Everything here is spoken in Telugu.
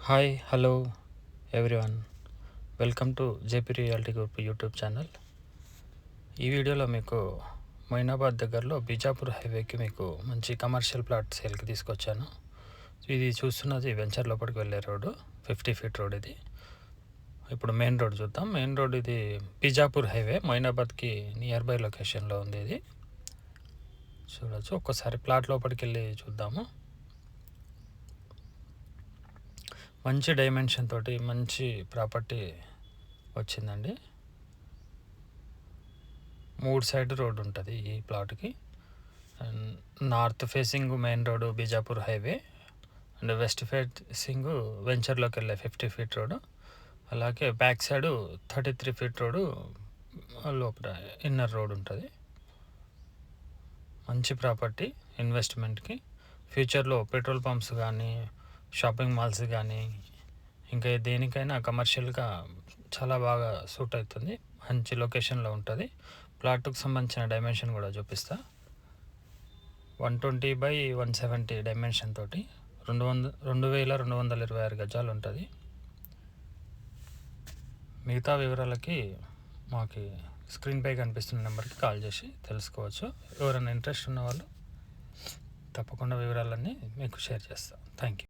Hi hello everyone, welcome to JP reality group YouTube channel. ఈ వీడియోలో మీకు మొయినాబాద్ దగ్గరలో బీజాపూర్ హైవేకి మీకు మంచి కమర్షియల్ ప్లాట్ సేల్కి తీసుకొచ్చాను. ఇది చూస్తున్నది వెంచర్ లోపలికి వెళ్ళే రోడ్డు, 50 ఫీట్ రోడ్. ఇది ఇప్పుడు మెయిన్ రోడ్ చూద్దాం. మెయిన్ రోడ్ ఇది బీజాపూర్ హైవే, మొయినాబాద్కి నియర్ బై లొకేషన్లో ఉంది. ఇది చూడవచ్చు. ఒక్కసారి ప్లాట్ లోపలికి వెళ్ళి చూద్దాము. మంచి డైమెన్షన్ తోటి మంచి ప్రాపర్టీ వచ్చిందండి. 3 సైడ్ రోడ్ ఉంటుంది ఈ ప్లాట్కి. North facing main road Bijapur highway, and west facing వెంచర్లోకి వెళ్ళే 50 ఫీట్ రోడ్. అలాగే బ్యాక్ సైడ్ 33 ఫీట్ రోడ్ లోపల ఇన్నర్ రోడ్ ఉంటుంది. మంచి ప్రాపర్టీ ఇన్వెస్ట్మెంట్కి. ఫ్యూచర్లో పెట్రోల్ పంప్స్ కానీ, షాపింగ్ మాల్స్ కానీ, ఇంకా దేనికైనా కమర్షియల్గా చాలా బాగా సూట్ అవుతుంది. మంచి లొకేషన్లో ఉంటుంది. ప్లాట్కు సంబంధించిన డైమెన్షన్ కూడా చూపిస్తా. 120x170 డైమెన్షన్ తోటి 2226 గజాలు ఉంటుంది. మిగతా వివరాలకి మాకు స్క్రీన్పై కనిపిస్తున్న నెంబర్కి కాల్ చేసి తెలుసుకోవచ్చు. ఎవరైనా ఇంట్రెస్ట్ ఉన్న వాళ్ళు తప్పకుండా వివరాలన్నీ మీకు షేర్ చేస్తాను. Thank you.